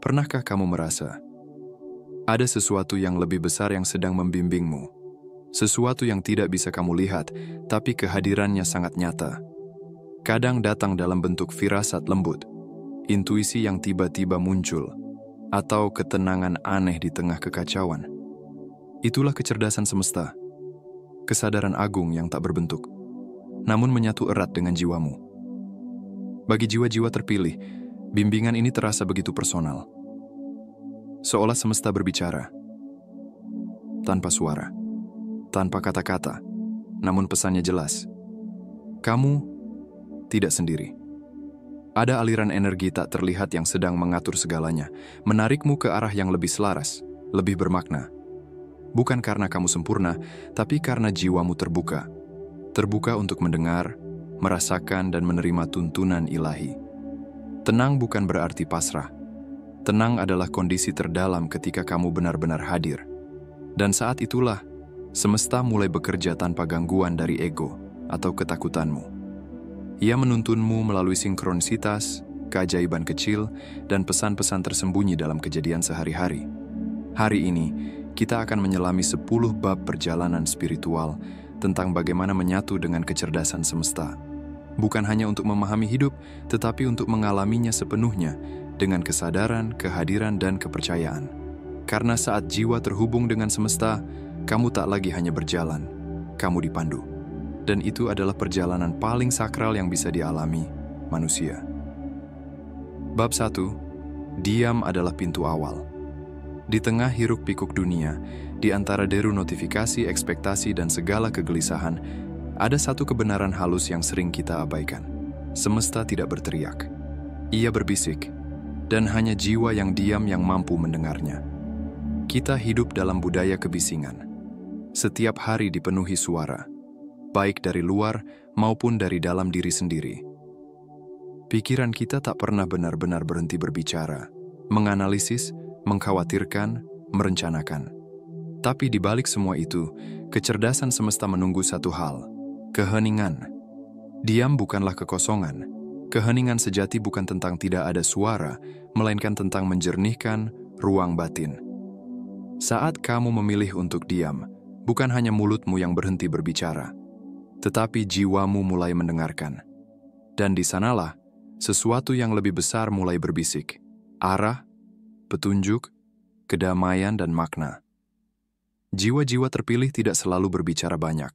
Pernahkah kamu merasa ada sesuatu yang lebih besar yang sedang membimbingmu? Sesuatu yang tidak bisa kamu lihat, tapi kehadirannya sangat nyata. Kadang datang dalam bentuk firasat lembut, intuisi yang tiba-tiba muncul, atau ketenangan aneh di tengah kekacauan. Itulah kecerdasan semesta, kesadaran agung yang tak berbentuk, namun menyatu erat dengan jiwamu. Bagi jiwa-jiwa terpilih, bimbingan ini terasa begitu personal. Seolah semesta berbicara, tanpa suara, tanpa kata-kata, namun pesannya jelas. Kamu tidak sendiri. Ada aliran energi tak terlihat yang sedang mengatur segalanya, menarikmu ke arah yang lebih selaras, lebih bermakna. Bukan karena kamu sempurna, tapi karena jiwamu terbuka. Terbuka untuk mendengar, merasakan, dan menerima tuntunan ilahi. Tenang bukan berarti pasrah. Tenang adalah kondisi terdalam ketika kamu benar-benar hadir. Dan saat itulah, semesta mulai bekerja tanpa gangguan dari ego atau ketakutanmu. Ia menuntunmu melalui sinkronisitas, keajaiban kecil, dan pesan-pesan tersembunyi dalam kejadian sehari-hari. Hari ini, kita akan menyelami 10 bab perjalanan spiritual tentang bagaimana menyatu dengan kecerdasan semesta. Bukan hanya untuk memahami hidup, tetapi untuk mengalaminya sepenuhnya dengan kesadaran, kehadiran, dan kepercayaan. Karena saat jiwa terhubung dengan semesta, kamu tak lagi hanya berjalan, kamu dipandu. Dan itu adalah perjalanan paling sakral yang bisa dialami manusia. Bab 1, diam adalah pintu awal. Di tengah hiruk-pikuk dunia, di antara deru notifikasi, ekspektasi, dan segala kegelisahan, ada satu kebenaran halus yang sering kita abaikan. Semesta tidak berteriak. Ia berbisik, dan hanya jiwa yang diam yang mampu mendengarnya. Kita hidup dalam budaya kebisingan. Setiap hari dipenuhi suara, baik dari luar maupun dari dalam diri sendiri. Pikiran kita tak pernah benar-benar berhenti berbicara, menganalisis, mengkhawatirkan, merencanakan. Tapi di balik semua itu, kecerdasan semesta menunggu satu hal, keheningan. Diam bukanlah kekosongan. Keheningan sejati bukan tentang tidak ada suara, melainkan tentang menjernihkan ruang batin. Saat kamu memilih untuk diam, bukan hanya mulutmu yang berhenti berbicara, tetapi jiwamu mulai mendengarkan. Dan di sanalah, sesuatu yang lebih besar mulai berbisik. Arah, petunjuk, kedamaian, dan makna. Jiwa-jiwa terpilih tidak selalu berbicara banyak.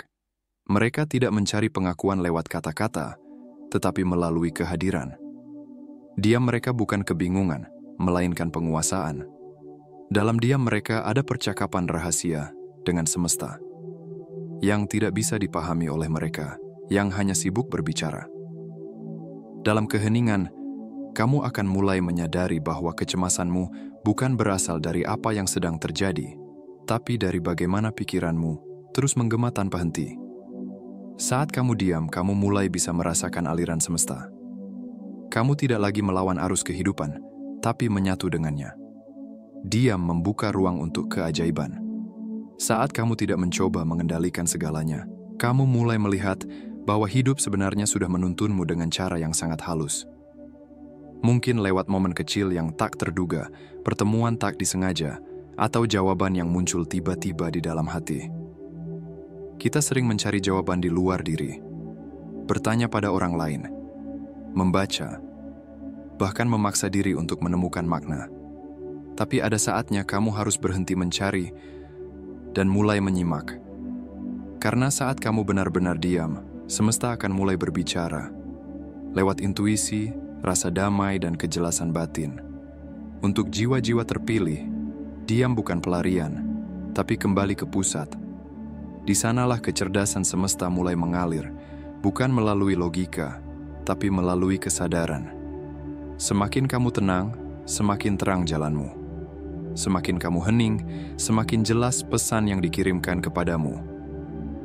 Mereka tidak mencari pengakuan lewat kata-kata, tetapi melalui kehadiran. Diam mereka bukan kebingungan, melainkan penguasaan. Dalam diam mereka ada percakapan rahasia dengan semesta yang tidak bisa dipahami oleh mereka, yang hanya sibuk berbicara. Dalam keheningan, kamu akan mulai menyadari bahwa kecemasanmu bukan berasal dari apa yang sedang terjadi, tapi dari bagaimana pikiranmu terus menggema tanpa henti. Saat kamu diam, kamu mulai bisa merasakan aliran semesta. Kamu tidak lagi melawan arus kehidupan, tapi menyatu dengannya. Diam membuka ruang untuk keajaiban. Saat kamu tidak mencoba mengendalikan segalanya, kamu mulai melihat bahwa hidup sebenarnya sudah menuntunmu dengan cara yang sangat halus. Mungkin lewat momen kecil yang tak terduga, pertemuan tak disengaja, atau jawaban yang muncul tiba-tiba di dalam hati. Kita sering mencari jawaban di luar diri, bertanya pada orang lain, membaca, bahkan memaksa diri untuk menemukan makna. Tapi ada saatnya kamu harus berhenti mencari dan mulai menyimak. Karena saat kamu benar-benar diam, semesta akan mulai berbicara lewat intuisi, rasa damai, dan kejelasan batin. Untuk jiwa-jiwa terpilih, diam bukan pelarian, tapi kembali ke pusat. Di sanalah kecerdasan semesta mulai mengalir, bukan melalui logika, tapi melalui kesadaran. Semakin kamu tenang, semakin terang jalanmu. Semakin kamu hening, semakin jelas pesan yang dikirimkan kepadamu.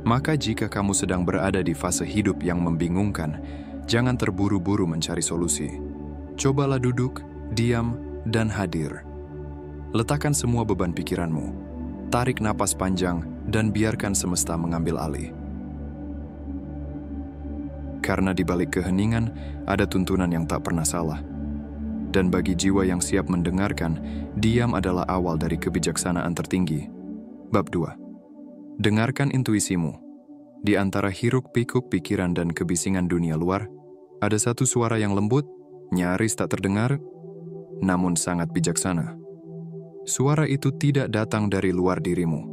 Maka jika kamu sedang berada di fase hidup yang membingungkan, jangan terburu-buru mencari solusi. Cobalah duduk, diam, dan hadir. Letakkan semua beban pikiranmu. Tarik napas panjang dan biarkan semesta mengambil alih. Karena di balik keheningan ada tuntunan yang tak pernah salah. Dan bagi jiwa yang siap mendengarkan, diam adalah awal dari kebijaksanaan tertinggi. Bab 2. Dengarkan intuisimu. Di antara hiruk-pikuk pikiran dan kebisingan dunia luar, ada satu suara yang lembut, nyaris tak terdengar, namun sangat bijaksana. Suara itu tidak datang dari luar dirimu,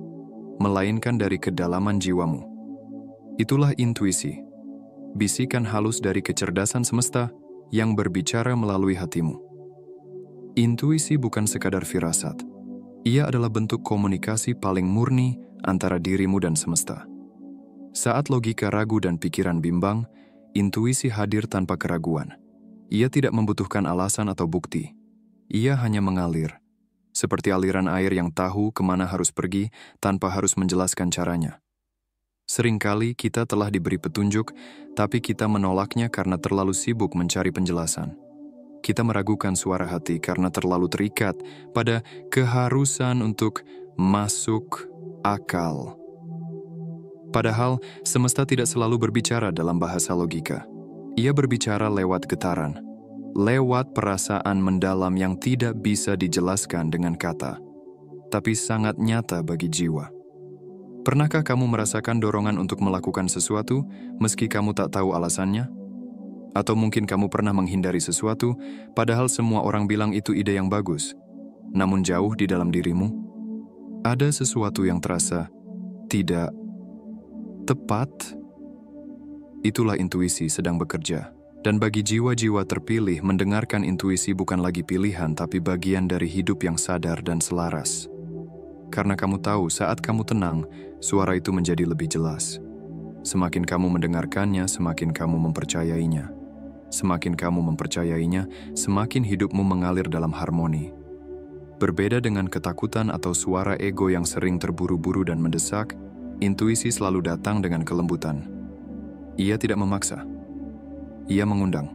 melainkan dari kedalaman jiwamu. Itulah intuisi, bisikan halus dari kecerdasan semesta yang berbicara melalui hatimu. Intuisi bukan sekadar firasat. Ia adalah bentuk komunikasi paling murni antara dirimu dan semesta. Saat logika ragu dan pikiran bimbang, intuisi hadir tanpa keraguan. Ia tidak membutuhkan alasan atau bukti. Ia hanya mengalir, seperti aliran air yang tahu kemana harus pergi tanpa harus menjelaskan caranya. Seringkali kita telah diberi petunjuk, tapi kita menolaknya karena terlalu sibuk mencari penjelasan. Kita meragukan suara hati karena terlalu terikat pada keharusan untuk masuk akal. Padahal, semesta tidak selalu berbicara dalam bahasa logika. Ia berbicara lewat getaran, lewat perasaan mendalam yang tidak bisa dijelaskan dengan kata, tapi sangat nyata bagi jiwa. Pernahkah kamu merasakan dorongan untuk melakukan sesuatu meski kamu tak tahu alasannya? Atau mungkin kamu pernah menghindari sesuatu padahal semua orang bilang itu ide yang bagus, namun jauh di dalam dirimu ada sesuatu yang terasa tidak tepat? Itulah intuisi sedang bekerja. Dan bagi jiwa-jiwa terpilih, mendengarkan intuisi bukan lagi pilihan tapi bagian dari hidup yang sadar dan selaras. Karena kamu tahu saat kamu tenang, suara itu menjadi lebih jelas. Semakin kamu mendengarkannya, semakin kamu mempercayainya. Semakin kamu mempercayainya, semakin hidupmu mengalir dalam harmoni. Berbeda dengan ketakutan atau suara ego yang sering terburu-buru dan mendesak, intuisi selalu datang dengan kelembutan. Ia tidak memaksa. Ia mengundang.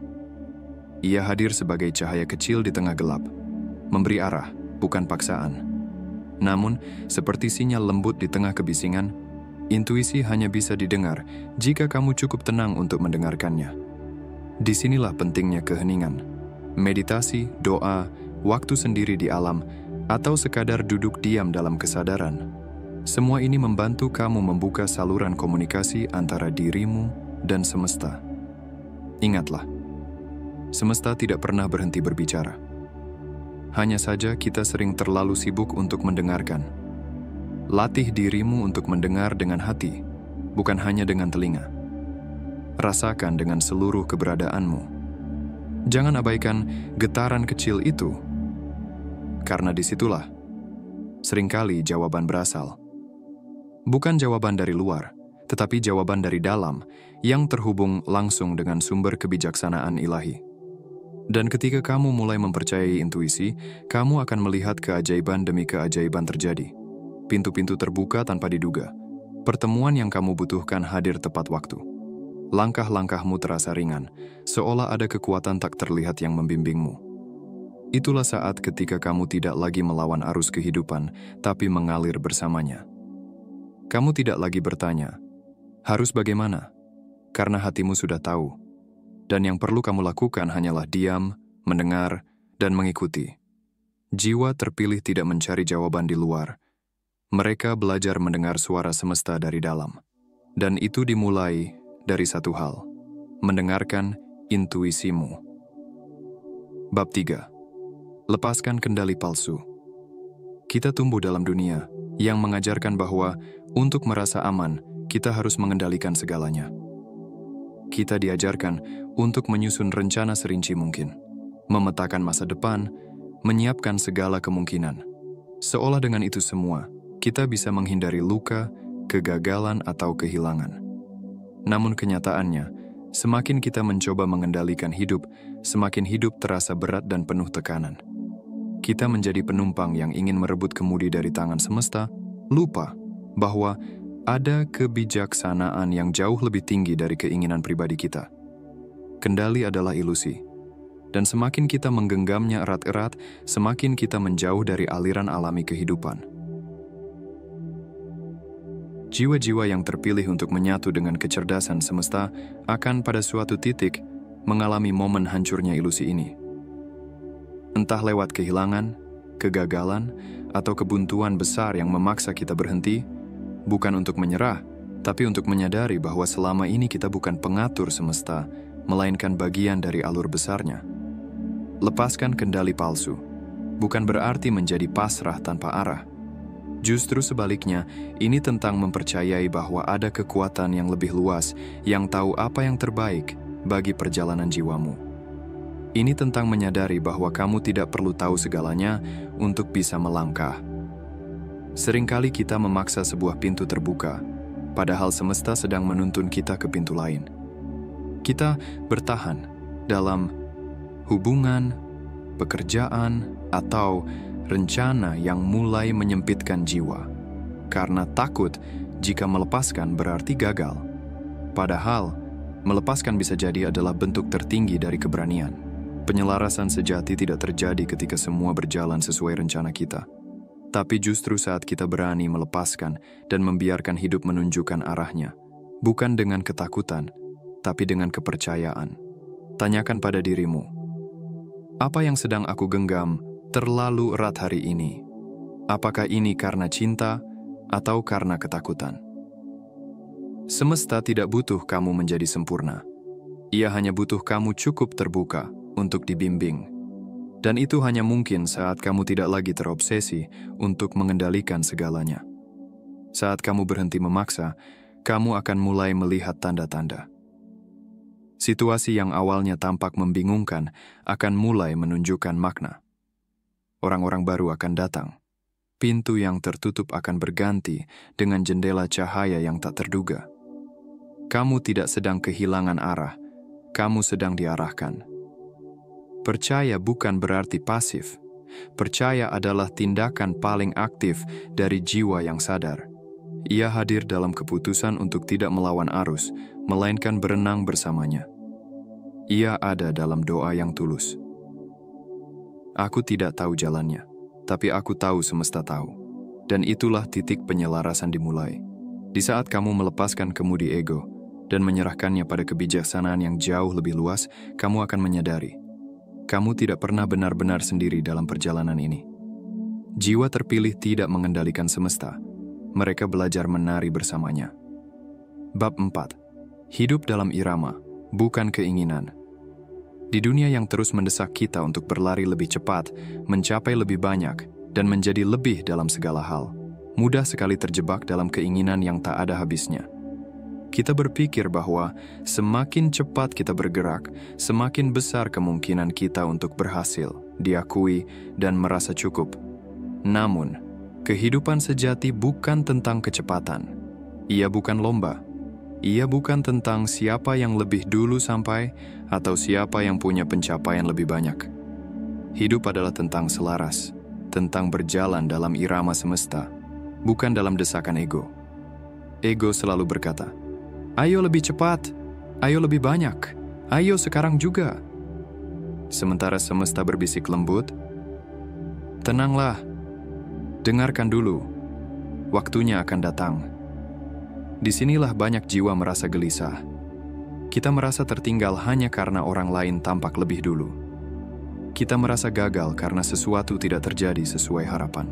Ia hadir sebagai cahaya kecil di tengah gelap, memberi arah, bukan paksaan. Namun, seperti sinyal lembut di tengah kebisingan, intuisi hanya bisa didengar jika kamu cukup tenang untuk mendengarkannya. Disinilah pentingnya keheningan. Meditasi, doa, waktu sendiri di alam, atau sekadar duduk diam dalam kesadaran. Semua ini membantu kamu membuka saluran komunikasi antara dirimu dan semesta. Ingatlah, semesta tidak pernah berhenti berbicara. Hanya saja kita sering terlalu sibuk untuk mendengarkan. Latih dirimu untuk mendengar dengan hati, bukan hanya dengan telinga. Rasakan dengan seluruh keberadaanmu. Jangan abaikan getaran kecil itu, karena disitulah seringkali jawaban berasal. Bukan jawaban dari luar, tetapi jawaban dari dalam yang terhubung langsung dengan sumber kebijaksanaan ilahi. Dan ketika kamu mulai mempercayai intuisi, kamu akan melihat keajaiban demi keajaiban terjadi. Pintu-pintu terbuka tanpa diduga. Pertemuan yang kamu butuhkan hadir tepat waktu. Langkah-langkahmu terasa ringan, seolah ada kekuatan tak terlihat yang membimbingmu. Itulah saat ketika kamu tidak lagi melawan arus kehidupan, tapi mengalir bersamanya. Kamu tidak lagi bertanya, harus bagaimana? Karena hatimu sudah tahu. Dan yang perlu kamu lakukan hanyalah diam, mendengar, dan mengikuti. Jiwa terpilih tidak mencari jawaban di luar. Mereka belajar mendengar suara semesta dari dalam. Dan itu dimulai dari satu hal, mendengarkan intuisimu. Bab 3. Lepaskan kendali palsu. Kita tumbuh dalam dunia yang mengajarkan bahwa untuk merasa aman, kita harus mengendalikan segalanya. Kita diajarkan untuk menyusun rencana serinci mungkin, memetakan masa depan, menyiapkan segala kemungkinan. Seolah dengan itu semua, kita bisa menghindari luka, kegagalan, atau kehilangan. Namun kenyataannya, semakin kita mencoba mengendalikan hidup, semakin hidup terasa berat dan penuh tekanan. Kita menjadi penumpang yang ingin merebut kemudi dari tangan semesta, lupa bahwa ada kebijaksanaan yang jauh lebih tinggi dari keinginan pribadi kita. Kendali adalah ilusi, dan semakin kita menggenggamnya erat-erat, semakin kita menjauh dari aliran alami kehidupan. Jiwa-jiwa yang terpilih untuk menyatu dengan kecerdasan semesta akan pada suatu titik mengalami momen hancurnya ilusi ini. Entah lewat kehilangan, kegagalan, atau kebuntuan besar yang memaksa kita berhenti, bukan untuk menyerah, tapi untuk menyadari bahwa selama ini kita bukan pengatur semesta, melainkan bagian dari alur besarnya. Lepaskan kendali palsu, bukan berarti menjadi pasrah tanpa arah. Justru sebaliknya, ini tentang mempercayai bahwa ada kekuatan yang lebih luas yang tahu apa yang terbaik bagi perjalanan jiwamu. Ini tentang menyadari bahwa kamu tidak perlu tahu segalanya untuk bisa melangkah. Seringkali kita memaksa sebuah pintu terbuka, padahal semesta sedang menuntun kita ke pintu lain. Kita bertahan dalam hubungan, pekerjaan, atau rencana yang mulai menyempitkan jiwa. Karena takut jika melepaskan berarti gagal. Padahal, melepaskan bisa jadi adalah bentuk tertinggi dari keberanian. Penyelarasan sejati tidak terjadi ketika semua berjalan sesuai rencana kita. Tapi justru saat kita berani melepaskan dan membiarkan hidup menunjukkan arahnya. Bukan dengan ketakutan, tapi dengan kepercayaan. Tanyakan pada dirimu, apa yang sedang aku genggam terlalu erat hari ini? Apakah ini karena cinta atau karena ketakutan? Semesta tidak butuh kamu menjadi sempurna. Ia hanya butuh kamu cukup terbuka untuk dibimbing. Dan itu hanya mungkin saat kamu tidak lagi terobsesi untuk mengendalikan segalanya. Saat kamu berhenti memaksa, kamu akan mulai melihat tanda-tanda. Situasi yang awalnya tampak membingungkan akan mulai menunjukkan makna. Orang-orang baru akan datang. Pintu yang tertutup akan berganti dengan jendela cahaya yang tak terduga. Kamu tidak sedang kehilangan arah, kamu sedang diarahkan. Percaya bukan berarti pasif. Percaya adalah tindakan paling aktif dari jiwa yang sadar. Ia hadir dalam keputusan untuk tidak melawan arus, melainkan berenang bersamanya. Ia ada dalam doa yang tulus. Aku tidak tahu jalannya, tapi aku tahu semesta tahu. Dan itulah titik penyelarasan dimulai. Di saat kamu melepaskan kemudi ego dan menyerahkannya pada kebijaksanaan yang jauh lebih luas, kamu akan menyadari, kamu tidak pernah benar-benar sendiri dalam perjalanan ini. Jiwa terpilih tidak mengendalikan semesta. Mereka belajar menari bersamanya. Bab 4. Hidup dalam irama, bukan keinginan. Di dunia yang terus mendesak kita untuk berlari lebih cepat, mencapai lebih banyak, dan menjadi lebih dalam segala hal, mudah sekali terjebak dalam keinginan yang tak ada habisnya. Kita berpikir bahwa semakin cepat kita bergerak, semakin besar kemungkinan kita untuk berhasil, diakui, dan merasa cukup. Namun, kehidupan sejati bukan tentang kecepatan. Ia bukan lomba. Ia bukan tentang siapa yang lebih dulu sampai atau siapa yang punya pencapaian lebih banyak. Hidup adalah tentang selaras, tentang berjalan dalam irama semesta, bukan dalam desakan ego. Ego selalu berkata, "Ayo lebih cepat, ayo lebih banyak, ayo sekarang juga." Sementara semesta berbisik lembut, "Tenanglah, dengarkan dulu, waktunya akan datang." Disinilah banyak jiwa merasa gelisah. Kita merasa tertinggal hanya karena orang lain tampak lebih dulu. Kita merasa gagal karena sesuatu tidak terjadi sesuai harapan.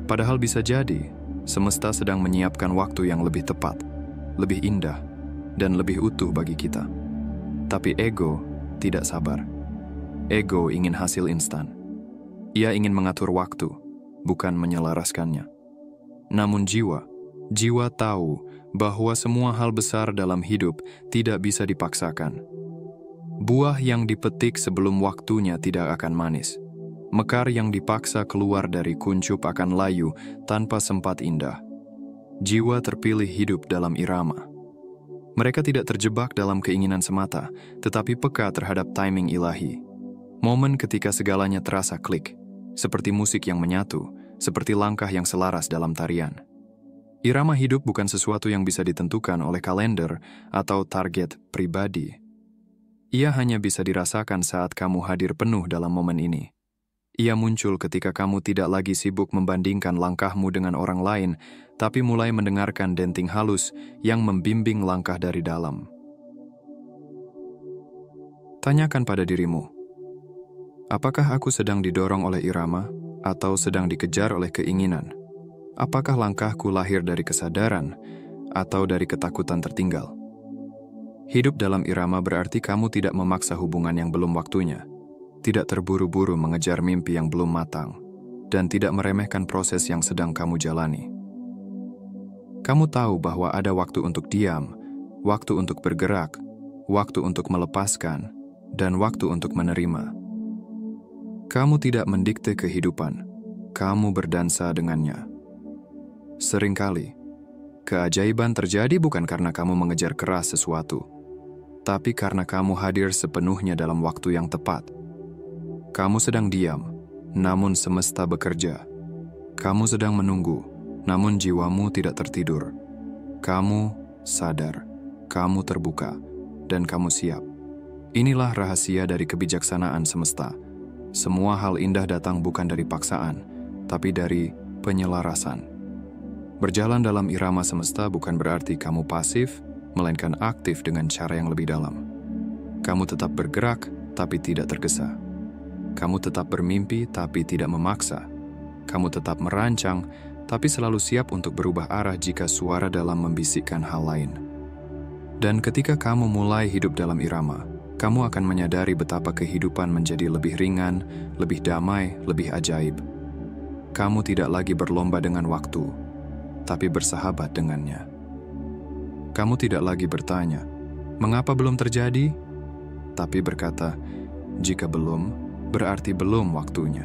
Padahal bisa jadi, semesta sedang menyiapkan waktu yang lebih tepat, lebih indah, dan lebih utuh bagi kita. Tapi ego tidak sabar. Ego ingin hasil instan. Ia ingin mengatur waktu, bukan menyelaraskannya. Namun jiwa tahu bahwa semua hal besar dalam hidup tidak bisa dipaksakan. Buah yang dipetik sebelum waktunya tidak akan manis. Mekar yang dipaksa keluar dari kuncup akan layu tanpa sempat indah. Jiwa terpilih hidup dalam irama. Mereka tidak terjebak dalam keinginan semata, tetapi peka terhadap timing ilahi. Momen ketika segalanya terasa klik, seperti musik yang menyatu, seperti langkah yang selaras dalam tarian. Irama hidup bukan sesuatu yang bisa ditentukan oleh kalender atau target pribadi. Ia hanya bisa dirasakan saat kamu hadir penuh dalam momen ini. Ia muncul ketika kamu tidak lagi sibuk membandingkan langkahmu dengan orang lain, tapi mulai mendengarkan denting halus yang membimbing langkah dari dalam. Tanyakan pada dirimu, Apakah aku sedang didorong oleh irama atau sedang dikejar oleh keinginan? Apakah langkahku lahir dari kesadaran atau dari ketakutan tertinggal? Hidup dalam irama berarti kamu tidak memaksa hubungan yang belum waktunya, tidak terburu-buru mengejar mimpi yang belum matang, dan tidak meremehkan proses yang sedang kamu jalani. Kamu tahu bahwa ada waktu untuk diam, waktu untuk bergerak, waktu untuk melepaskan, dan waktu untuk menerima. Kamu tidak mendikte kehidupan, kamu berdansa dengannya. Seringkali, keajaiban terjadi bukan karena kamu mengejar keras sesuatu, tapi karena kamu hadir sepenuhnya dalam waktu yang tepat. Kamu sedang diam, namun semesta bekerja. Kamu sedang menunggu, namun jiwamu tidak tertidur. Kamu sadar, kamu terbuka, dan kamu siap. Inilah rahasia dari kebijaksanaan semesta. Semua hal indah datang bukan dari paksaan, tapi dari penyelarasan. Berjalan dalam irama semesta bukan berarti kamu pasif, melainkan aktif dengan cara yang lebih dalam. Kamu tetap bergerak, tapi tidak tergesa. Kamu tetap bermimpi, tapi tidak memaksa. Kamu tetap merancang, tapi selalu siap untuk berubah arah jika suara dalam membisikkan hal lain. Dan ketika kamu mulai hidup dalam irama, kamu akan menyadari betapa kehidupan menjadi lebih ringan, lebih damai, lebih ajaib. Kamu tidak lagi berlomba dengan waktu, tapi bersahabat dengannya. Kamu tidak lagi bertanya, mengapa belum terjadi? Tapi berkata, jika belum, berarti belum waktunya.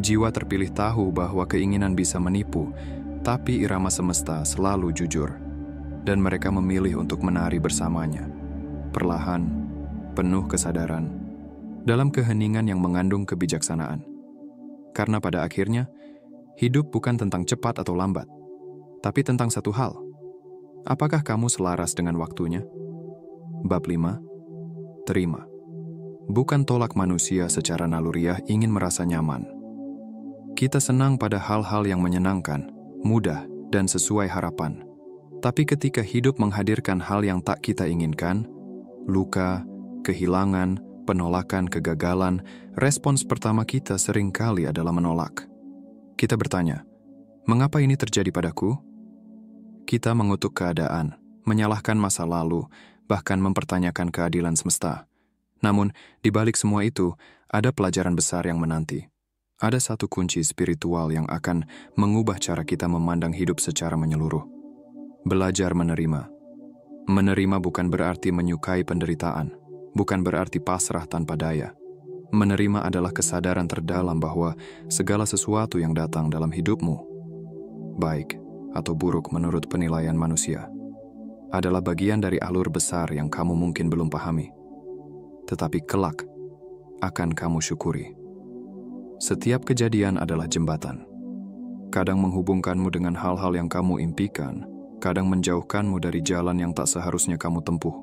Jiwa terpilih tahu bahwa keinginan bisa menipu, tapi irama semesta selalu jujur. Dan mereka memilih untuk menari bersamanya. Perlahan, penuh kesadaran, dalam keheningan yang mengandung kebijaksanaan. Karena pada akhirnya, hidup bukan tentang cepat atau lambat, tapi tentang satu hal. Apakah kamu selaras dengan waktunya? Bab 5. Terima. Bukan tolak manusia secara naluriah ingin merasa nyaman. Kita senang pada hal-hal yang menyenangkan, mudah, dan sesuai harapan. Tapi ketika hidup menghadirkan hal yang tak kita inginkan, luka, kehilangan, penolakan, kegagalan, respons pertama kita seringkali adalah menolak. Kita bertanya, mengapa ini terjadi padaku? Kita mengutuk keadaan, menyalahkan masa lalu, bahkan mempertanyakan keadilan semesta. Namun, di balik semua itu, ada pelajaran besar yang menanti. Ada satu kunci spiritual yang akan mengubah cara kita memandang hidup secara menyeluruh. Belajar menerima. Menerima bukan berarti menyukai penderitaan, bukan berarti pasrah tanpa daya. Menerima adalah kesadaran terdalam bahwa segala sesuatu yang datang dalam hidupmu, baik atau buruk menurut penilaian manusia, adalah bagian dari alur besar yang kamu mungkin belum pahami. Tetapi kelak akan kamu syukuri. Setiap kejadian adalah jembatan. Kadang menghubungkanmu dengan hal-hal yang kamu impikan, kadang menjauhkanmu dari jalan yang tak seharusnya kamu tempuh.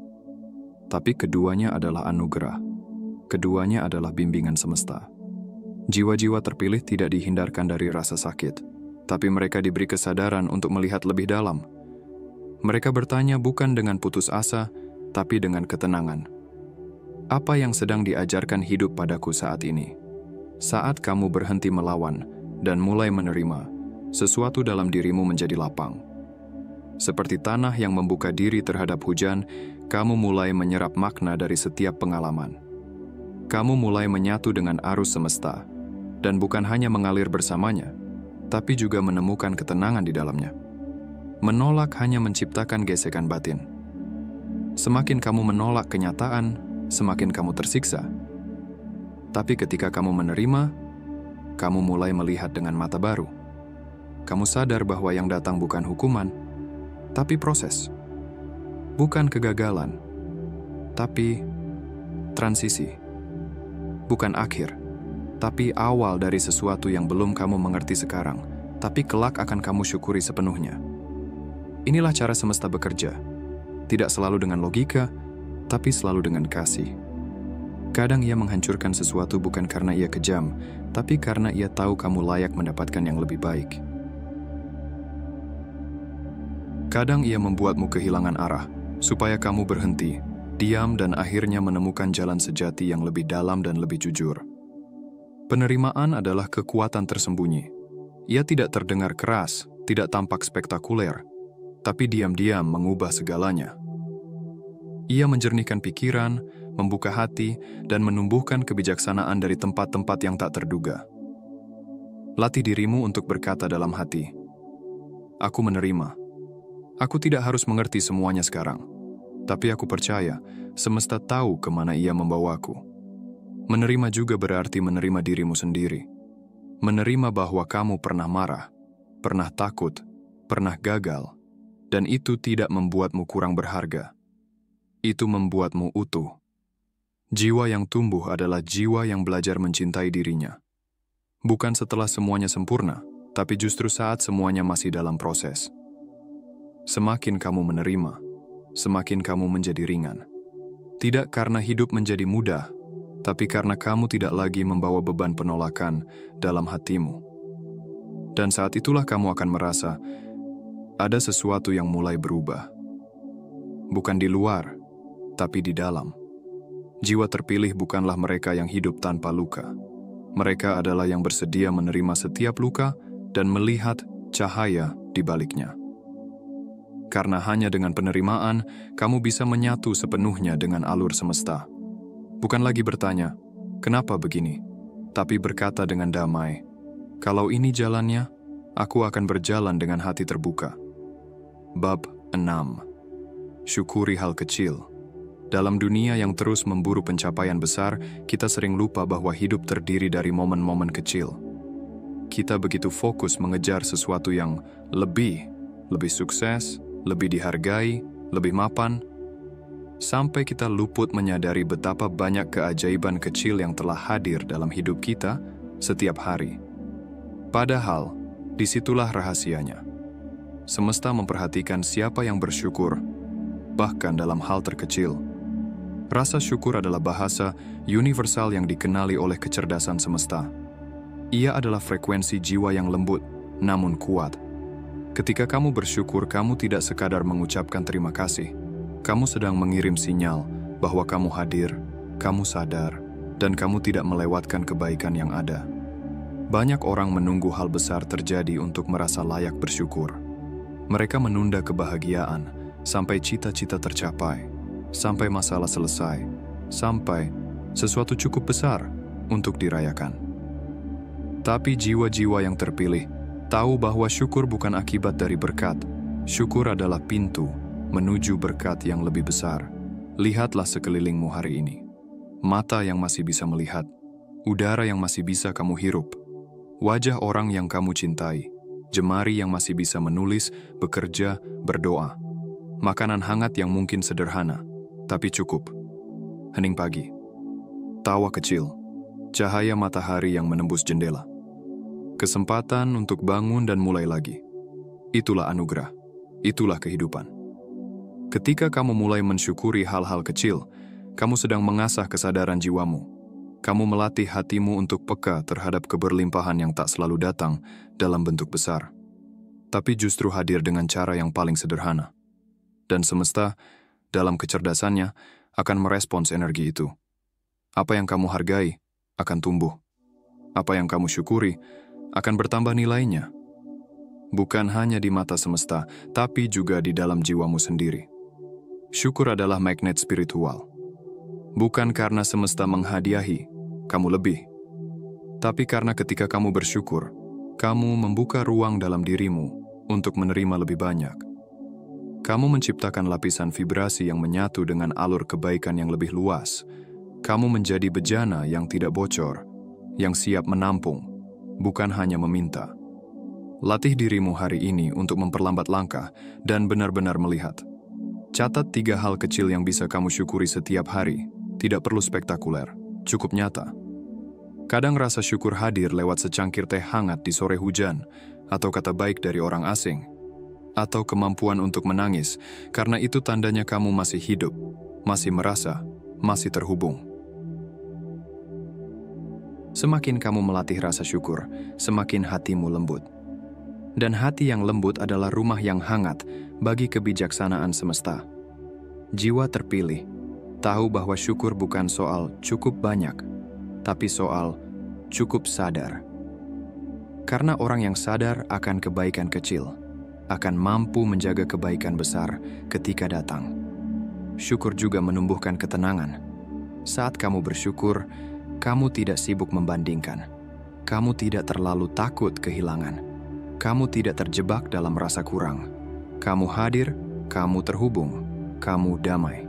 Tapi keduanya adalah anugerah. Keduanya adalah bimbingan semesta. Jiwa-jiwa terpilih tidak dihindarkan dari rasa sakit, tapi mereka diberi kesadaran untuk melihat lebih dalam. Mereka bertanya bukan dengan putus asa, tapi dengan ketenangan. Apa yang sedang diajarkan hidup padaku saat ini? Saat kamu berhenti melawan dan mulai menerima, sesuatu dalam dirimu menjadi lapang. Seperti tanah yang membuka diri terhadap hujan, kamu mulai menyerap makna dari setiap pengalaman. Kamu mulai menyatu dengan arus semesta, dan bukan hanya mengalir bersamanya, tapi juga menemukan ketenangan di dalamnya. Menolak hanya menciptakan gesekan batin. Semakin kamu menolak kenyataan, semakin kamu tersiksa. Tapi ketika kamu menerima, kamu mulai melihat dengan mata baru. Kamu sadar bahwa yang datang bukan hukuman, tapi proses. Bukan kegagalan, tapi transisi. Bukan akhir, tapi awal dari sesuatu yang belum kamu mengerti sekarang, tapi kelak akan kamu syukuri sepenuhnya. Inilah cara semesta bekerja. Tidak selalu dengan logika, tapi selalu dengan kasih. Kadang ia menghancurkan sesuatu bukan karena ia kejam, tapi karena ia tahu kamu layak mendapatkan yang lebih baik. Kadang ia membuatmu kehilangan arah, supaya kamu berhenti, diam dan akhirnya menemukan jalan sejati yang lebih dalam dan lebih jujur. Penerimaan adalah kekuatan tersembunyi. Ia tidak terdengar keras, tidak tampak spektakuler, tapi diam-diam mengubah segalanya. Ia menjernihkan pikiran, membuka hati, dan menumbuhkan kebijaksanaan dari tempat-tempat yang tak terduga. Latih dirimu untuk berkata dalam hati, "Aku menerima. Aku tidak harus mengerti semuanya sekarang, tapi aku percaya semesta tahu kemana ia membawaku." Menerima juga berarti menerima dirimu sendiri. Menerima bahwa kamu pernah marah, pernah takut, pernah gagal, dan itu tidak membuatmu kurang berharga. Itu membuatmu utuh. Jiwa yang tumbuh adalah jiwa yang belajar mencintai dirinya. Bukan setelah semuanya sempurna, tapi justru saat semuanya masih dalam proses. Semakin kamu menerima, semakin kamu menjadi ringan. Tidak karena hidup menjadi mudah, tapi karena kamu tidak lagi membawa beban penolakan dalam hatimu. Dan saat itulah kamu akan merasa ada sesuatu yang mulai berubah. Bukan di luar, tapi di dalam. Jiwa terpilih bukanlah mereka yang hidup tanpa luka. Mereka adalah yang bersedia menerima setiap luka dan melihat cahaya di baliknya. Karena hanya dengan penerimaan, kamu bisa menyatu sepenuhnya dengan alur semesta. Bukan lagi bertanya, "Kenapa begini?" Tapi berkata dengan damai, "Kalau ini jalannya, aku akan berjalan dengan hati terbuka." Bab 6. Syukuri hal kecil. Dalam dunia yang terus memburu pencapaian besar, kita sering lupa bahwa hidup terdiri dari momen-momen kecil. Kita begitu fokus mengejar sesuatu yang lebih sukses, lebih dihargai, lebih mapan, sampai kita luput menyadari betapa banyak keajaiban kecil yang telah hadir dalam hidup kita setiap hari. Padahal, disitulah rahasianya. Semesta memperhatikan siapa yang bersyukur, bahkan dalam hal terkecil. Rasa syukur adalah bahasa universal yang dikenali oleh kecerdasan semesta. Ia adalah frekuensi jiwa yang lembut, namun kuat. Ketika kamu bersyukur, kamu tidak sekadar mengucapkan terima kasih. Kamu sedang mengirim sinyal bahwa kamu hadir, kamu sadar, dan kamu tidak melewatkan kebaikan yang ada. Banyak orang menunggu hal besar terjadi untuk merasa layak bersyukur. Mereka menunda kebahagiaan sampai cita-cita tercapai, sampai masalah selesai, sampai sesuatu cukup besar untuk dirayakan. Tapi jiwa-jiwa yang terpilih tahu bahwa syukur bukan akibat dari berkat. Syukur adalah pintu menuju berkat yang lebih besar. Lihatlah sekelilingmu hari ini. Mata yang masih bisa melihat, udara yang masih bisa kamu hirup, wajah orang yang kamu cintai, jemari yang masih bisa menulis, bekerja, berdoa, makanan hangat yang mungkin sederhana, tapi cukup. Hening pagi, tawa kecil, cahaya matahari yang menembus jendela. Kesempatan untuk bangun dan mulai lagi. Itulah anugerah, itulah kehidupan. Ketika kamu mulai mensyukuri hal-hal kecil, kamu sedang mengasah kesadaran jiwamu. Kamu melatih hatimu untuk peka terhadap keberlimpahan yang tak selalu datang dalam bentuk besar, tapi justru hadir dengan cara yang paling sederhana. Dan semesta, dalam kecerdasannya, akan merespons energi itu. Apa yang kamu hargai akan tumbuh. Apa yang kamu syukuri akan bertambah nilainya. Bukan hanya di mata semesta, tapi juga di dalam jiwamu sendiri. Syukur adalah magnet spiritual. Bukan karena semesta menghadiahi kamu lebih, tapi karena ketika kamu bersyukur, kamu membuka ruang dalam dirimu untuk menerima lebih banyak. Kamu menciptakan lapisan vibrasi yang menyatu dengan alur kebaikan yang lebih luas. Kamu menjadi bejana yang tidak bocor, yang siap menampung, bukan hanya meminta. Latih dirimu hari ini untuk memperlambat langkah dan benar-benar melihat. Catat 3 hal kecil yang bisa kamu syukuri setiap hari. Tidak perlu spektakuler, cukup nyata. Kadang rasa syukur hadir lewat secangkir teh hangat di sore hujan, atau kata baik dari orang asing, atau kemampuan untuk menangis, karena itu tandanya kamu masih hidup, masih merasa, masih terhubung. Semakin kamu melatih rasa syukur, semakin hatimu lembut. Dan hati yang lembut adalah rumah yang hangat bagi kebijaksanaan semesta. Jiwa terpilih tahu bahwa syukur bukan soal cukup banyak, tapi soal cukup sadar. Karena orang yang sadar akan kebaikan kecil, akan mampu menjaga kebaikan besar ketika datang. Syukur juga menumbuhkan ketenangan. Saat kamu bersyukur, kamu tidak sibuk membandingkan. Kamu tidak terlalu takut kehilangan. Kamu tidak terjebak dalam rasa kurang. Kamu hadir, kamu terhubung, kamu damai.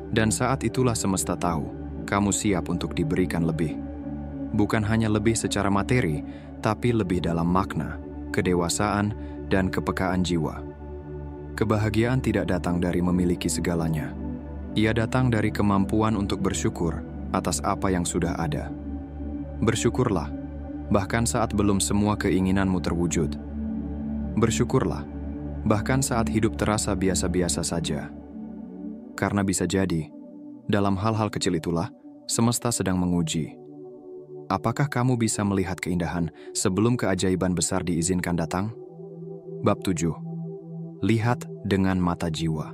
Dan saat itulah semesta tahu, kamu siap untuk diberikan lebih. Bukan hanya lebih secara materi, tapi lebih dalam makna, kedewasaan, dan kepekaan jiwa. Kebahagiaan tidak datang dari memiliki segalanya. Ia datang dari kemampuan untuk bersyukur atas apa yang sudah ada. Bersyukurlah, bahkan saat belum semua keinginanmu terwujud. Bersyukurlah, bahkan saat hidup terasa biasa-biasa saja. Karena bisa jadi, dalam hal-hal kecil itulah, semesta sedang menguji. Apakah kamu bisa melihat keindahan sebelum keajaiban besar diizinkan datang? Bab 7. Lihat dengan mata jiwa.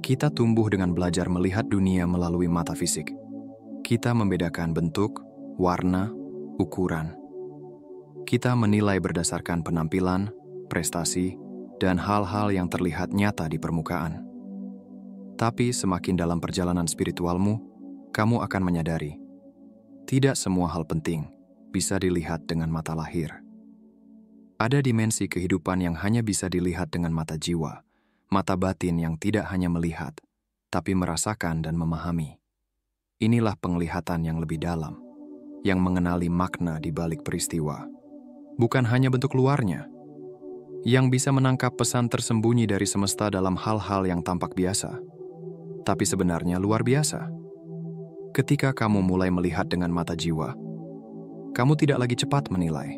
Kita tumbuh dengan belajar melihat dunia melalui mata fisik. Kita membedakan bentuk, warna, ukuran. Kita menilai berdasarkan penampilan, prestasi, dan hal-hal yang terlihat nyata di permukaan. Tapi semakin dalam perjalanan spiritualmu, kamu akan menyadari, tidak semua hal penting bisa dilihat dengan mata lahir. Ada dimensi kehidupan yang hanya bisa dilihat dengan mata jiwa, mata batin yang tidak hanya melihat, tapi merasakan dan memahami. Inilah penglihatan yang lebih dalam, yang mengenali makna di balik peristiwa. Bukan hanya bentuk luarnya, yang bisa menangkap pesan tersembunyi dari semesta dalam hal-hal yang tampak biasa, tapi sebenarnya luar biasa. Ketika kamu mulai melihat dengan mata jiwa, kamu tidak lagi cepat menilai.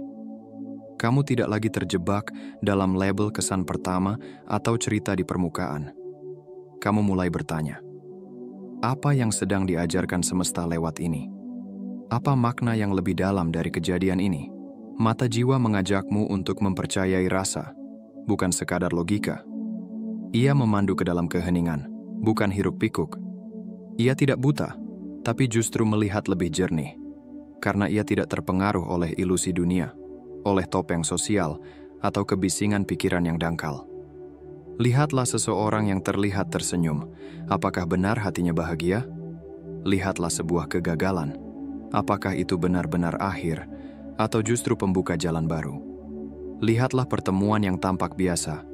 Kamu tidak lagi terjebak dalam label kesan pertama atau cerita di permukaan. Kamu mulai bertanya, apa yang sedang diajarkan semesta lewat ini? Apa makna yang lebih dalam dari kejadian ini? Mata jiwa mengajakmu untuk mempercayai rasa, bukan sekadar logika. Ia memandu ke dalam keheningan, bukan hiruk-pikuk. Ia tidak buta, tapi justru melihat lebih jernih, karena ia tidak terpengaruh oleh ilusi dunia, oleh topeng sosial, atau kebisingan pikiran yang dangkal. Lihatlah seseorang yang terlihat tersenyum, apakah benar hatinya bahagia? Lihatlah sebuah kegagalan, apakah itu benar-benar akhir, atau justru pembuka jalan baru? Lihatlah pertemuan yang tampak biasa,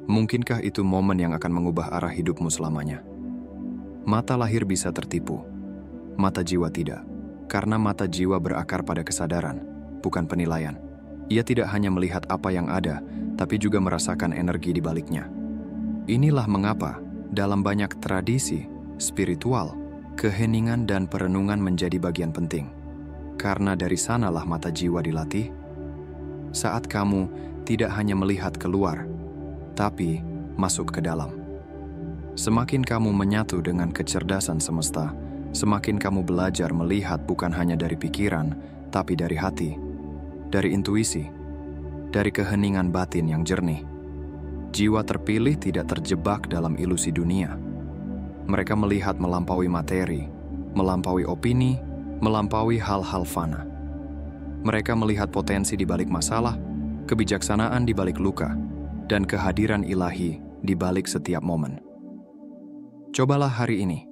mungkinkah itu momen yang akan mengubah arah hidupmu selamanya? Mata lahir bisa tertipu, mata jiwa tidak, karena mata jiwa berakar pada kesadaran, bukan penilaian. Ia tidak hanya melihat apa yang ada, tapi juga merasakan energi di baliknya. Inilah mengapa, dalam banyak tradisi spiritual, keheningan dan perenungan menjadi bagian penting. Karena dari sanalah mata jiwa dilatih. Saat kamu tidak hanya melihat keluar, tapi masuk ke dalam. Semakin kamu menyatu dengan kecerdasan semesta, semakin kamu belajar melihat bukan hanya dari pikiran, tapi dari hati, dari intuisi, dari keheningan batin yang jernih. Jiwa terpilih tidak terjebak dalam ilusi dunia. Mereka melihat melampaui materi, melampaui opini, melampaui hal-hal fana. Mereka melihat potensi di balik masalah, kebijaksanaan di balik luka, dan kehadiran ilahi di balik setiap momen. Cobalah hari ini,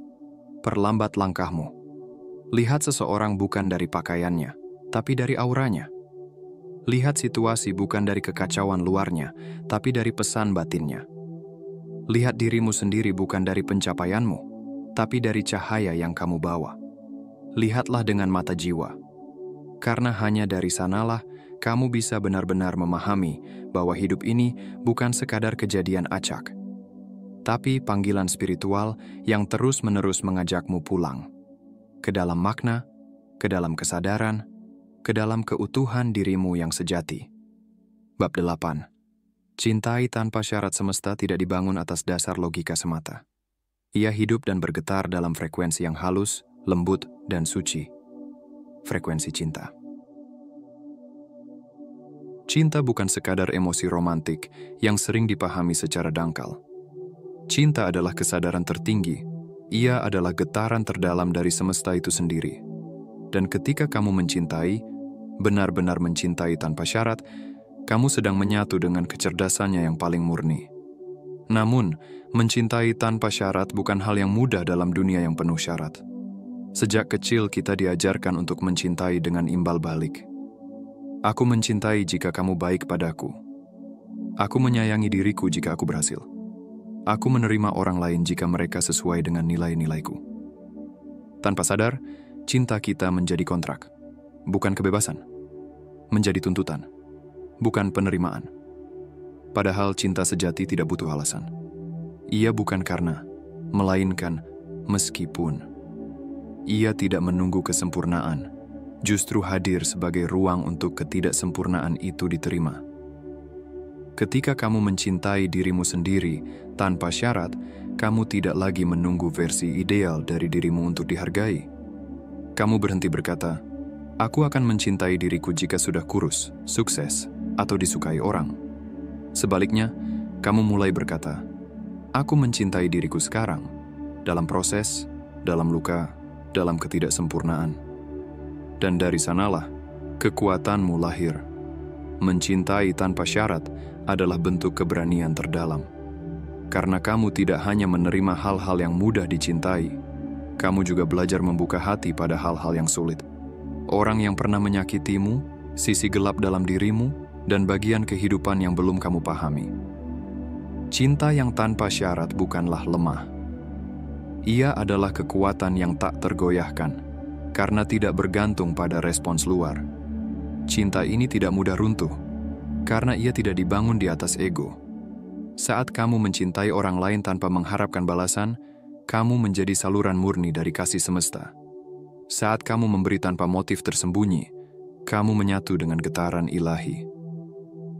perlambat langkahmu. Lihat seseorang bukan dari pakaiannya, tapi dari auranya. Lihat situasi bukan dari kekacauan luarnya, tapi dari pesan batinnya. Lihat dirimu sendiri bukan dari pencapaianmu, tapi dari cahaya yang kamu bawa. Lihatlah dengan mata jiwa. Karena hanya dari sanalah kamu bisa benar-benar memahami bahwa hidup ini bukan sekadar kejadian acak, tapi panggilan spiritual yang terus-menerus mengajakmu pulang ke dalam makna, ke dalam kesadaran, ke dalam keutuhan dirimu yang sejati. Bab 8. Cintai tanpa syarat semesta tidak dibangun atas dasar logika semata. Ia hidup dan bergetar dalam frekuensi yang halus, lembut, dan suci. Frekuensi cinta. Cinta bukan sekadar emosi romantik yang sering dipahami secara dangkal. Cinta adalah kesadaran tertinggi. Ia adalah getaran terdalam dari semesta itu sendiri. Dan ketika kamu mencintai, benar-benar mencintai tanpa syarat, kamu sedang menyatu dengan kecerdasannya yang paling murni. Namun, mencintai tanpa syarat bukan hal yang mudah dalam dunia yang penuh syarat. Sejak kecil kita diajarkan untuk mencintai dengan imbal balik. Aku mencintai jika kamu baik padaku. Aku menyayangi diriku jika aku berhasil. Aku menerima orang lain jika mereka sesuai dengan nilai-nilaiku. Tanpa sadar, cinta kita menjadi kontrak, bukan kebebasan. Menjadi tuntutan, bukan penerimaan. Padahal cinta sejati tidak butuh alasan. Ia bukan karena, melainkan meskipun. Ia tidak menunggu kesempurnaan, justru hadir sebagai ruang untuk ketidaksempurnaan itu diterima. Ketika kamu mencintai dirimu sendiri tanpa syarat, kamu tidak lagi menunggu versi ideal dari dirimu untuk dihargai. Kamu berhenti berkata, "Aku akan mencintai diriku jika sudah kurus, sukses, atau disukai orang." Sebaliknya, kamu mulai berkata, "Aku mencintai diriku sekarang, dalam proses, dalam luka, dalam ketidaksempurnaan." Dan dari sanalah, kekuatanmu lahir. Mencintai tanpa syarat adalah bentuk keberanian terdalam. Karena kamu tidak hanya menerima hal-hal yang mudah dicintai, kamu juga belajar membuka hati pada hal-hal yang sulit. Orang yang pernah menyakitimu, sisi gelap dalam dirimu, dan bagian kehidupan yang belum kamu pahami. Cinta yang tanpa syarat bukanlah lemah. Ia adalah kekuatan yang tak tergoyahkan, karena tidak bergantung pada respons luar. Cinta ini tidak mudah runtuh, karena ia tidak dibangun di atas ego. Saat kamu mencintai orang lain tanpa mengharapkan balasan, kamu menjadi saluran murni dari kasih semesta. Saat kamu memberi tanpa motif tersembunyi, kamu menyatu dengan getaran ilahi.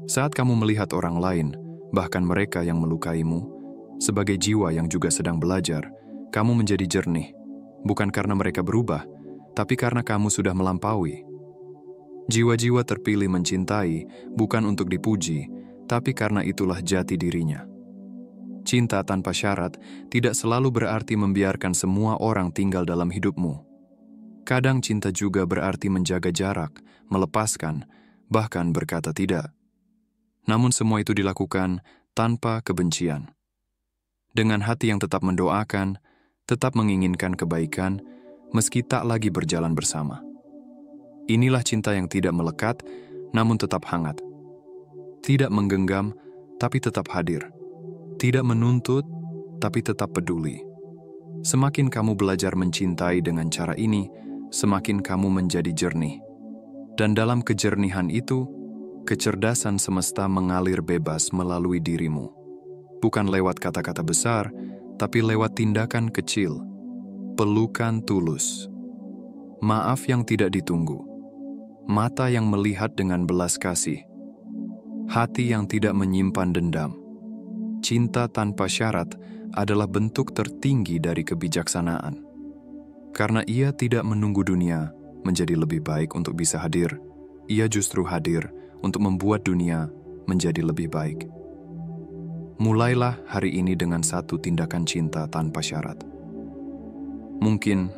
Saat kamu melihat orang lain, bahkan mereka yang melukaimu, sebagai jiwa yang juga sedang belajar, kamu menjadi jernih, bukan karena mereka berubah, tapi karena kamu sudah melampaui. Jiwa-jiwa terpilih mencintai, bukan untuk dipuji, tapi karena itulah jati dirinya. Cinta tanpa syarat tidak selalu berarti membiarkan semua orang tinggal dalam hidupmu. Kadang cinta juga berarti menjaga jarak, melepaskan, bahkan berkata tidak. Namun semua itu dilakukan tanpa kebencian. Dengan hati yang tetap mendoakan, tetap menginginkan kebaikan, meski tak lagi berjalan bersama. Inilah cinta yang tidak melekat, namun tetap hangat. Tidak menggenggam, tapi tetap hadir. Tidak menuntut, tapi tetap peduli. Semakin kamu belajar mencintai dengan cara ini, semakin kamu menjadi jernih. Dan dalam kejernihan itu, kecerdasan semesta mengalir bebas melalui dirimu. Bukan lewat kata-kata besar, tapi lewat tindakan kecil. Pelukan tulus. Maaf yang tidak ditunggu. Mata yang melihat dengan belas kasih. Hati yang tidak menyimpan dendam. Cinta tanpa syarat adalah bentuk tertinggi dari kebijaksanaan. Karena ia tidak menunggu dunia menjadi lebih baik untuk bisa hadir, ia justru hadir untuk membuat dunia menjadi lebih baik. Mulailah hari ini dengan satu tindakan cinta tanpa syarat. Mungkin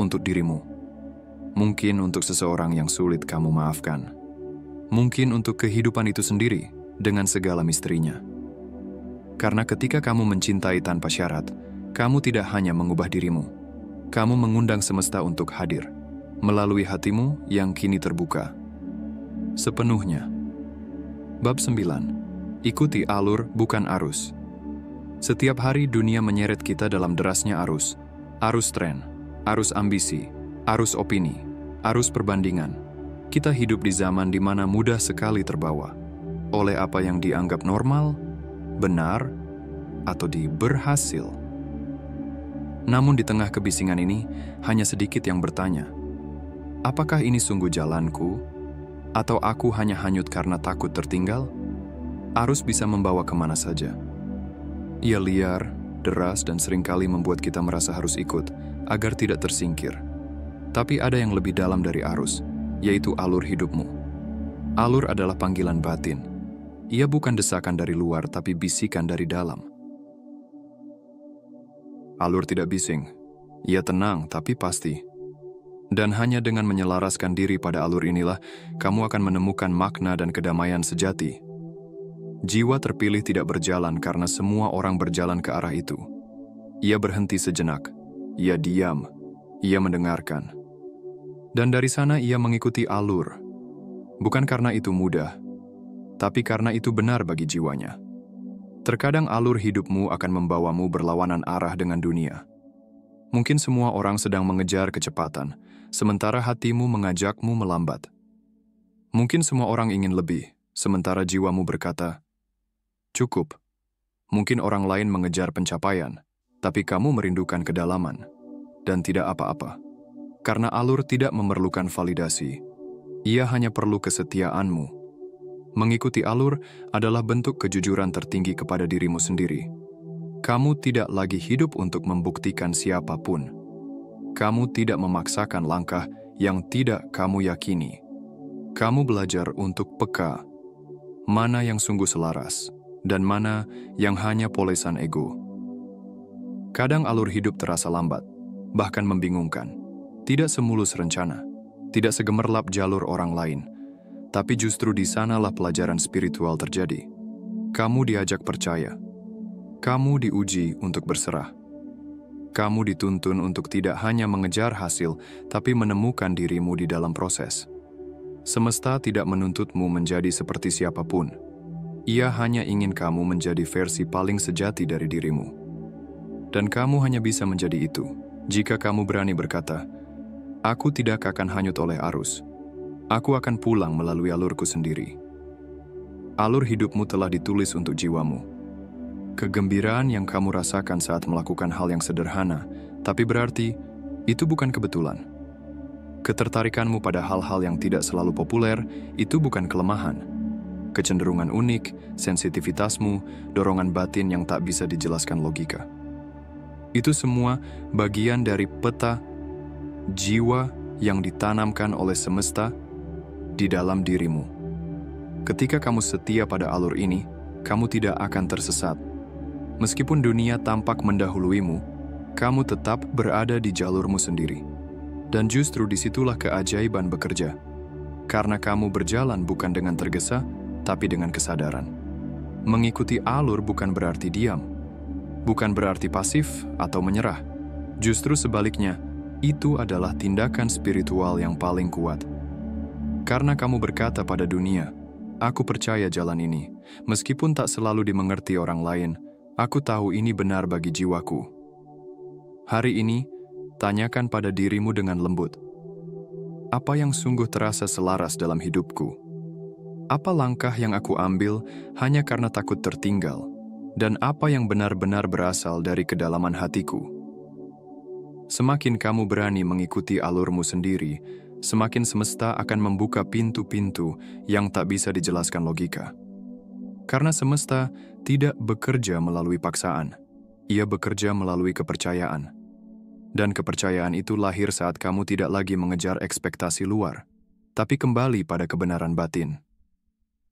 untuk dirimu, mungkin untuk seseorang yang sulit kamu maafkan, mungkin untuk kehidupan itu sendiri dengan segala misterinya. Karena ketika kamu mencintai tanpa syarat, kamu tidak hanya mengubah dirimu, kamu mengundang semesta untuk hadir, melalui hatimu yang kini terbuka. Sepenuhnya. Bab 9. Ikuti alur bukan arus. Setiap hari dunia menyeret kita dalam derasnya arus. Arus tren, arus ambisi, arus opini, arus perbandingan. Kita hidup di zaman di mana mudah sekali terbawa oleh apa yang dianggap normal, benar, atau berhasil. Namun di tengah kebisingan ini, hanya sedikit yang bertanya, apakah ini sungguh jalanku? Atau aku hanya hanyut karena takut tertinggal? Arus bisa membawa kemana saja. Ia liar, deras, dan seringkali membuat kita merasa harus ikut, agar tidak tersingkir. Tapi ada yang lebih dalam dari arus, yaitu alur hidupmu. Alur adalah panggilan batin. Ia bukan desakan dari luar, tapi bisikan dari dalam. Alur tidak bising. Ia tenang, tapi pasti. Dan hanya dengan menyelaraskan diri pada alur inilah, kamu akan menemukan makna dan kedamaian sejati. Jiwa terpilih tidak berjalan karena semua orang berjalan ke arah itu. Ia berhenti sejenak, ia diam, ia mendengarkan. Dan dari sana ia mengikuti alur. Bukan karena itu mudah, tapi karena itu benar bagi jiwanya. Terkadang alur hidupmu akan membawamu berlawanan arah dengan dunia. Mungkin semua orang sedang mengejar kecepatan, sementara hatimu mengajakmu melambat. Mungkin semua orang ingin lebih, sementara jiwamu berkata, cukup. Mungkin orang lain mengejar pencapaian, tapi kamu merindukan kedalaman, dan tidak apa-apa. Karena alur tidak memerlukan validasi, ia hanya perlu kesetiaanmu. Mengikuti alur adalah bentuk kejujuran tertinggi kepada dirimu sendiri. Kamu tidak lagi hidup untuk membuktikan siapapun. Kamu tidak memaksakan langkah yang tidak kamu yakini. Kamu belajar untuk peka, mana yang sungguh selaras, dan mana yang hanya polesan ego. Kadang alur hidup terasa lambat, bahkan membingungkan. Tidak semulus rencana, tidak segemerlap jalur orang lain, tapi justru di sanalah pelajaran spiritual terjadi. Kamu diajak percaya. Kamu diuji untuk berserah. Kamu dituntun untuk tidak hanya mengejar hasil, tapi menemukan dirimu di dalam proses. Semesta tidak menuntutmu menjadi seperti siapapun. Ia hanya ingin kamu menjadi versi paling sejati dari dirimu. Dan kamu hanya bisa menjadi itu, jika kamu berani berkata, aku tidak akan hanyut oleh arus. Aku akan pulang melalui alurku sendiri. Alur hidupmu telah ditulis untuk jiwamu. Kegembiraan yang kamu rasakan saat melakukan hal yang sederhana, tapi berarti itu bukan kebetulan. Ketertarikanmu pada hal-hal yang tidak selalu populer, itu bukan kelemahan. Kecenderungan unik, sensitivitasmu, dorongan batin yang tak bisa dijelaskan logika. Itu semua bagian dari peta jiwa yang ditanamkan oleh semesta di dalam dirimu. Ketika kamu setia pada alur ini, kamu tidak akan tersesat. Meskipun dunia tampak mendahuluimu, kamu tetap berada di jalurmu sendiri. Dan justru disitulah keajaiban bekerja. Karena kamu berjalan bukan dengan tergesa, tapi dengan kesadaran. Mengikuti alur bukan berarti diam. Bukan berarti pasif atau menyerah. Justru sebaliknya, itu adalah tindakan spiritual yang paling kuat. Karena kamu berkata pada dunia, aku percaya jalan ini, meskipun tak selalu dimengerti orang lain. Aku tahu ini benar bagi jiwaku. Hari ini, tanyakan pada dirimu dengan lembut. Apa yang sungguh terasa selaras dalam hidupku? Apa langkah yang aku ambil hanya karena takut tertinggal? Dan apa yang benar-benar berasal dari kedalaman hatiku? Semakin kamu berani mengikuti alurmu sendiri, semakin semesta akan membuka pintu-pintu yang tak bisa dijelaskan logika. Karena semesta tidak bekerja melalui paksaan, ia bekerja melalui kepercayaan. Dan kepercayaan itu lahir saat kamu tidak lagi mengejar ekspektasi luar, tapi kembali pada kebenaran batin.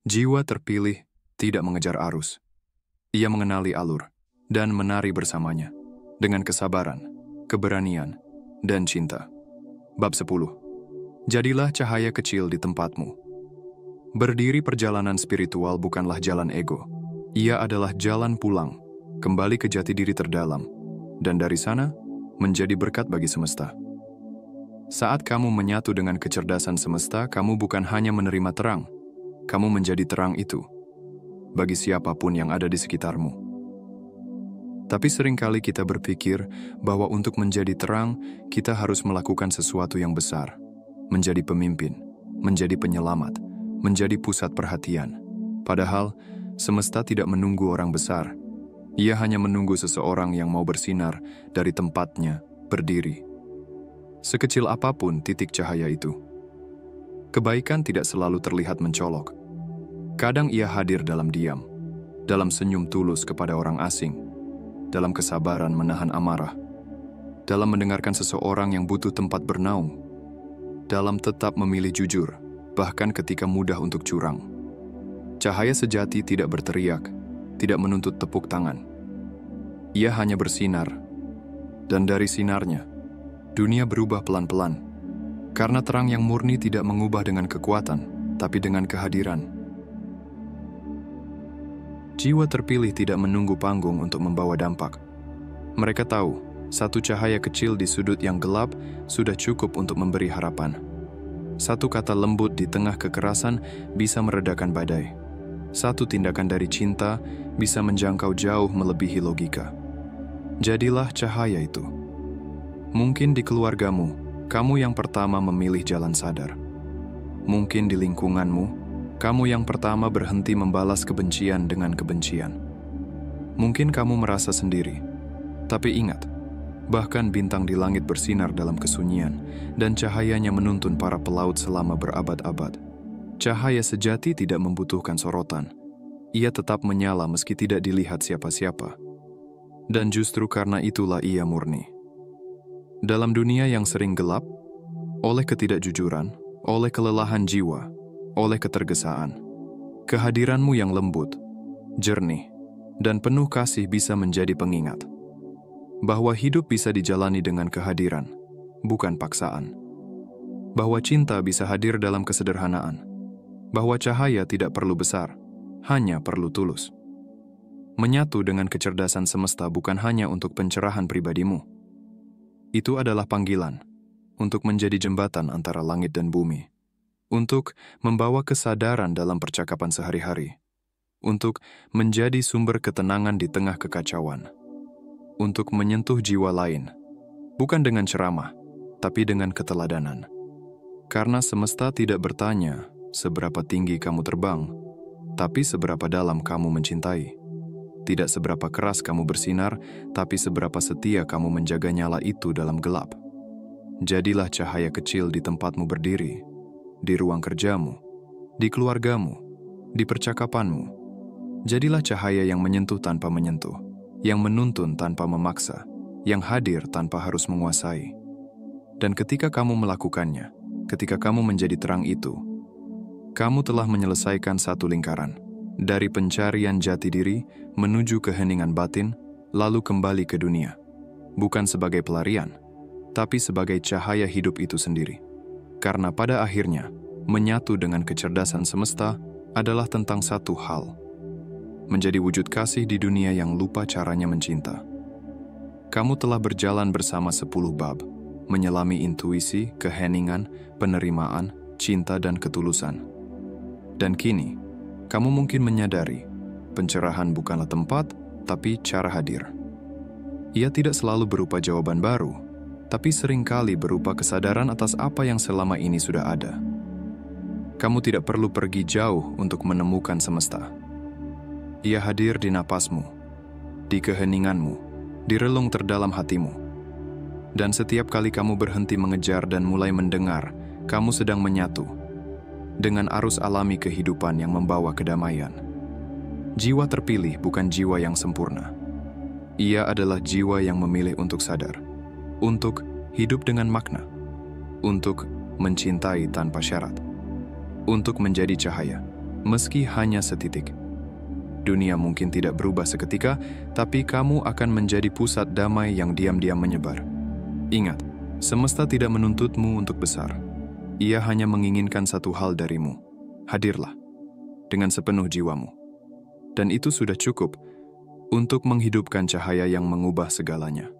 Jiwa terpilih tidak mengejar arus. Ia mengenali alur dan menari bersamanya dengan kesabaran, keberanian, dan cinta. Bab 10. Jadilah cahaya kecil di tempatmu. Berdiri perjalanan spiritual bukanlah jalan ego. Ia adalah jalan pulang, kembali ke jati diri terdalam, dan dari sana menjadi berkat bagi semesta. Saat kamu menyatu dengan kecerdasan semesta, kamu bukan hanya menerima terang, kamu menjadi terang itu, bagi siapapun yang ada di sekitarmu. Tapi seringkali kita berpikir bahwa untuk menjadi terang, kita harus melakukan sesuatu yang besar, menjadi pemimpin, menjadi penyelamat, menjadi pusat perhatian. Padahal, semesta tidak menunggu orang besar. Ia hanya menunggu seseorang yang mau bersinar dari tempatnya, berdiri. Sekecil apapun titik cahaya itu. Kebaikan tidak selalu terlihat mencolok. Kadang ia hadir dalam diam, dalam senyum tulus kepada orang asing, dalam kesabaran menahan amarah, dalam mendengarkan seseorang yang butuh tempat bernaung, dalam tetap memilih jujur, bahkan ketika mudah untuk curang. Cahaya sejati tidak berteriak, tidak menuntut tepuk tangan. Ia hanya bersinar, dan dari sinarnya, dunia berubah pelan-pelan. Karena terang yang murni tidak mengubah dengan kekuatan, tapi dengan kehadiran. Jiwa terpilih tidak menunggu panggung untuk membawa dampak. Mereka tahu, satu cahaya kecil di sudut yang gelap sudah cukup untuk memberi harapan. Satu kata lembut di tengah kekerasan bisa meredakan badai. Satu tindakan dari cinta bisa menjangkau jauh melebihi logika. Jadilah cahaya itu. Mungkin di keluargamu, kamu yang pertama memilih jalan sadar. Mungkin di lingkunganmu, kamu yang pertama berhenti membalas kebencian dengan kebencian. Mungkin kamu merasa sendiri, tapi ingat, bahkan bintang di langit bersinar dalam kesunyian, dan cahayanya menuntun para pelaut selama berabad-abad. Cahaya sejati tidak membutuhkan sorotan. Ia tetap menyala meski tidak dilihat siapa-siapa. Dan justru karena itulah ia murni. Dalam dunia yang sering gelap, oleh ketidakjujuran, oleh kelelahan jiwa, oleh ketergesaan, kehadiranmu yang lembut, jernih, dan penuh kasih bisa menjadi pengingat bahwa hidup bisa dijalani dengan kehadiran, bukan paksaan. Bahwa cinta bisa hadir dalam kesederhanaan. Bahwa cahaya tidak perlu besar, hanya perlu tulus. Menyatu dengan kecerdasan semesta bukan hanya untuk pencerahan pribadimu. Itu adalah panggilan untuk menjadi jembatan antara langit dan bumi. Untuk membawa kesadaran dalam percakapan sehari-hari. Untuk menjadi sumber ketenangan di tengah kekacauan. Untuk menyentuh jiwa lain, bukan dengan ceramah, tapi dengan keteladanan. Karena semesta tidak bertanya seberapa tinggi kamu terbang, tapi seberapa dalam kamu mencintai. Tidak seberapa keras kamu bersinar, tapi seberapa setia kamu menjaga nyala itu dalam gelap. Jadilah cahaya kecil di tempatmu berdiri, di ruang kerjamu, di keluargamu, di percakapanmu. Jadilah cahaya yang menyentuh tanpa menyentuh. Yang menuntun tanpa memaksa, yang hadir tanpa harus menguasai. Dan ketika kamu melakukannya, ketika kamu menjadi terang itu, kamu telah menyelesaikan satu lingkaran, dari pencarian jati diri menuju keheningan batin, lalu kembali ke dunia. Bukan sebagai pelarian, tapi sebagai cahaya hidup itu sendiri. Karena pada akhirnya, menyatu dengan kecerdasan semesta adalah tentang satu hal, menjadi wujud kasih di dunia yang lupa caranya mencinta. Kamu telah berjalan bersama 10 bab, menyelami intuisi, keheningan, penerimaan, cinta dan ketulusan. Dan kini, kamu mungkin menyadari, pencerahan bukanlah tempat, tapi cara hadir. Ia tidak selalu berupa jawaban baru, tapi seringkali berupa kesadaran atas apa yang selama ini sudah ada. Kamu tidak perlu pergi jauh untuk menemukan semesta. Ia hadir di napasmu, di keheninganmu, di relung terdalam hatimu. Dan setiap kali kamu berhenti mengejar dan mulai mendengar, kamu sedang menyatu dengan arus alami kehidupan yang membawa kedamaian. Jiwa terpilih bukan jiwa yang sempurna. Ia adalah jiwa yang memilih untuk sadar, untuk hidup dengan makna, untuk mencintai tanpa syarat, untuk menjadi cahaya, meski hanya setitik. Dunia mungkin tidak berubah seketika, tapi kamu akan menjadi pusat damai yang diam-diam menyebar. Ingat, semesta tidak menuntutmu untuk besar. Ia hanya menginginkan satu hal darimu. Hadirlah, dengan sepenuh jiwamu. Dan itu sudah cukup untuk menghidupkan cahaya yang mengubah segalanya.